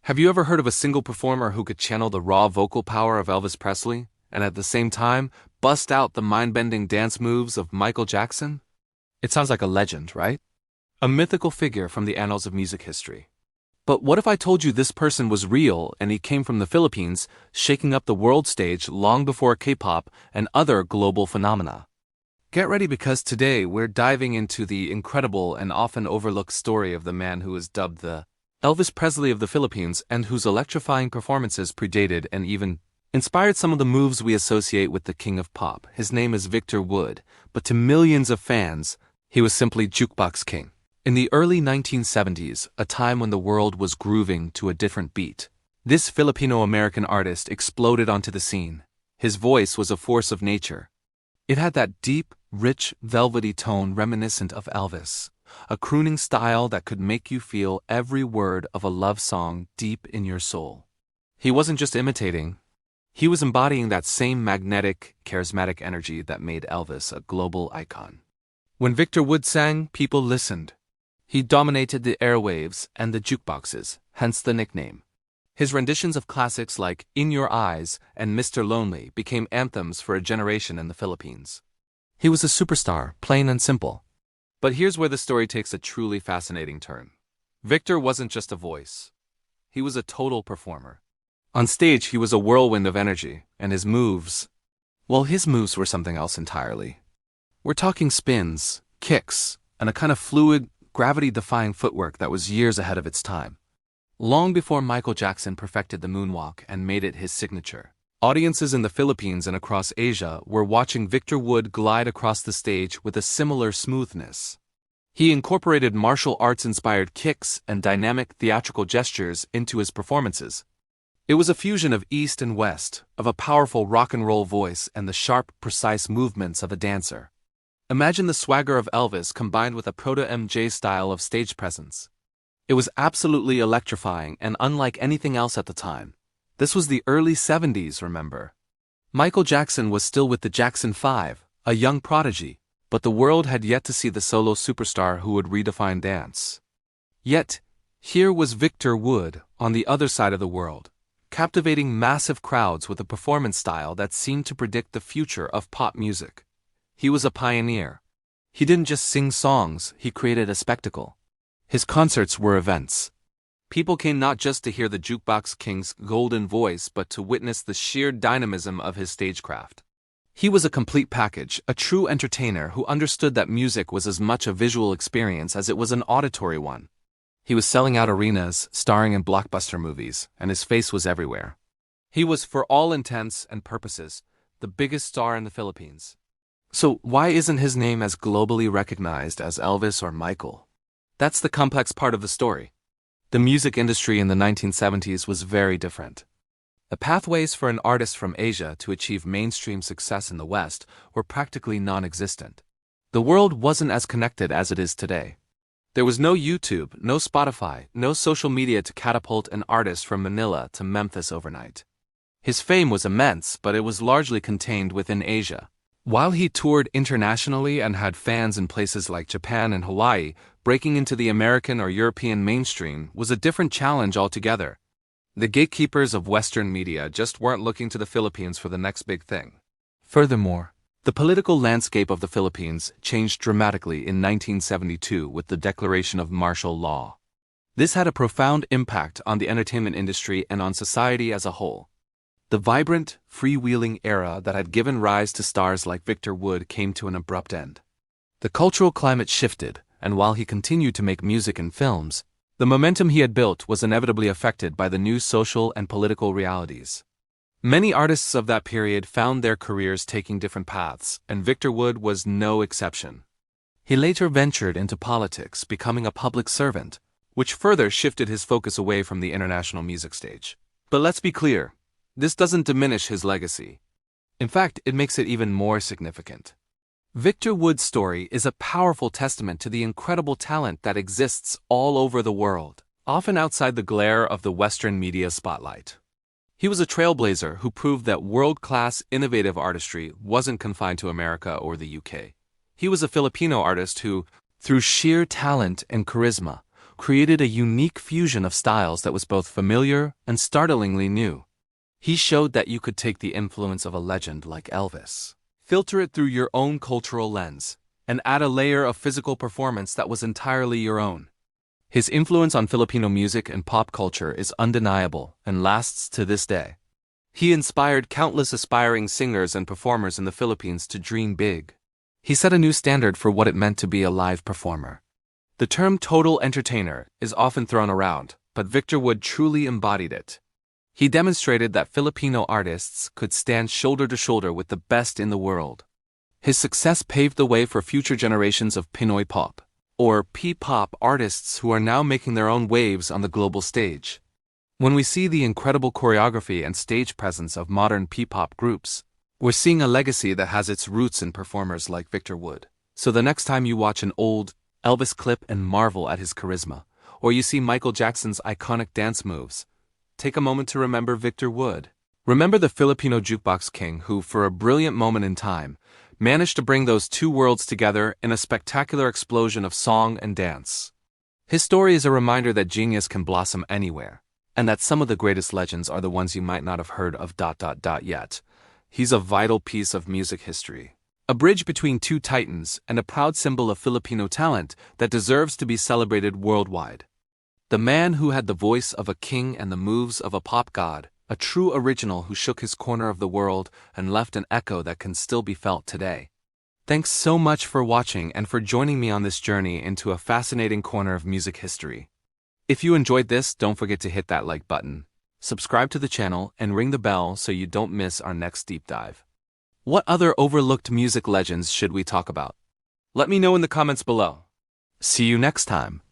Have you ever heard of a single performer who could channel the raw vocal power of Elvis Presley, and at the same time, bust out the mind-bending dance moves of Michael Jackson? It sounds like a legend, right? A mythical figure from the annals of music history. But what if I told you this person was real and he came from the Philippines, shaking up the world stage long before K-pop and other global phenomena? Get ready, because today we're diving into the incredible and often overlooked story of the man who is dubbed the Elvis Presley of the Philippines, and whose electrifying performances predated and even inspired some of the moves we associate with the king of pop. His name is Victor Wood, but to millions of fans, he was simply Jukebox King. In the early 1970s, a time when the world was grooving to a different beat, this Filipino-American artist exploded onto the scene. His voice was a force of nature. It had that deep, rich, velvety tone reminiscent of Elvis, a crooning style that could make you feel every word of a love song deep in your soul. He wasn't just imitating, he was embodying that same magnetic, charismatic energy that made Elvis a global icon. When Victor Wood sang, people listened. He dominated the airwaves and the jukeboxes, hence the nickname. His renditions of classics like In Your Eyes and Mr. Lonely became anthems for a generation in the Philippines. He was a superstar, plain and simple. But here's where the story takes a truly fascinating turn. Victor wasn't just a voice. He was a total performer. On stage, he was a whirlwind of energy, and his moves were something else entirely. We're talking spins, kicks, and a kind of fluid, gravity-defying footwork that was years ahead of its time. Long before Michael Jackson perfected the moonwalk and made it his signature, audiences in the Philippines and across Asia were watching Victor Wood glide across the stage with a similar smoothness. He incorporated martial arts-inspired kicks and dynamic theatrical gestures into his performances. It was a fusion of East and West, of a powerful rock-and-roll voice and the sharp, precise movements of a dancer. Imagine the swagger of Elvis combined with a proto-MJ style of stage presence. It was absolutely electrifying and unlike anything else at the time. This was the early 70s, remember. Michael Jackson was still with the Jackson 5, a young prodigy, but the world had yet to see the solo superstar who would redefine dance. Yet, here was Victor Wood, on the other side of the world, captivating massive crowds with a performance style that seemed to predict the future of pop music. He was a pioneer. He didn't just sing songs, he created a spectacle. His concerts were events. People came not just to hear the Jukebox King's golden voice, but to witness the sheer dynamism of his stagecraft. He was a complete package, a true entertainer who understood that music was as much a visual experience as it was an auditory one. He was selling out arenas, starring in blockbuster movies, and his face was everywhere. He was, for all intents and purposes, the biggest star in the Philippines. So why isn't his name as globally recognized as Elvis or Michael? That's the complex part of the story. The music industry in the 1970s was very different. The pathways for an artist from Asia to achieve mainstream success in the West were practically non-existent. The world wasn't as connected as it is today. There was no YouTube, no Spotify, no social media to catapult an artist from Manila to Memphis overnight. His fame was immense, but it was largely contained within Asia. While he toured internationally and had fans in places like Japan and Hawaii, breaking into the American or European mainstream was a different challenge altogether. The gatekeepers of Western media just weren't looking to the Philippines for the next big thing. Furthermore, the political landscape of the Philippines changed dramatically in 1972 with the declaration of martial law. This had a profound impact on the entertainment industry and on society as a whole. The vibrant, freewheeling era that had given rise to stars like Victor Wood came to an abrupt end. The cultural climate shifted, and while he continued to make music and films, the momentum he had built was inevitably affected by the new social and political realities. Many artists of that period found their careers taking different paths, and Victor Wood was no exception. He later ventured into politics, becoming a public servant, which further shifted his focus away from the international music stage. But let's be clear. This doesn't diminish his legacy. In fact, it makes it even more significant. Victor Wood's story is a powerful testament to the incredible talent that exists all over the world, often outside the glare of the Western media spotlight. He was a trailblazer who proved that world-class innovative artistry wasn't confined to America or the UK. He was a Filipino artist who, through sheer talent and charisma, created a unique fusion of styles that was both familiar and startlingly new. He showed that you could take the influence of a legend like Elvis, filter it through your own cultural lens, and add a layer of physical performance that was entirely your own. His influence on Filipino music and pop culture is undeniable and lasts to this day. He inspired countless aspiring singers and performers in the Philippines to dream big. He set a new standard for what it meant to be a live performer. The term total entertainer is often thrown around, but Victor Wood truly embodied it. He demonstrated that Filipino artists could stand shoulder to shoulder with the best in the world. His success paved the way for future generations of Pinoy pop, or P-pop artists who are now making their own waves on the global stage. When we see the incredible choreography and stage presence of modern P-pop groups, we're seeing a legacy that has its roots in performers like Victor Wood. So the next time you watch an old Elvis clip and marvel at his charisma, or you see Michael Jackson's iconic dance moves, take a moment to remember Victor Wood. Remember the Filipino jukebox king who, for a brilliant moment in time, managed to bring those two worlds together in a spectacular explosion of song and dance. His story is a reminder that genius can blossom anywhere, and that some of the greatest legends are the ones you might not have heard of yet. He's a vital piece of music history, a bridge between two titans and a proud symbol of Filipino talent that deserves to be celebrated worldwide. The man who had the voice of a king and the moves of a pop god, a true original who shook his corner of the world and left an echo that can still be felt today. Thanks so much for watching and for joining me on this journey into a fascinating corner of music history. If you enjoyed this, don't forget to hit that like button, subscribe to the channel, and ring the bell so you don't miss our next deep dive. What other overlooked music legends should we talk about? Let me know in the comments below. See you next time.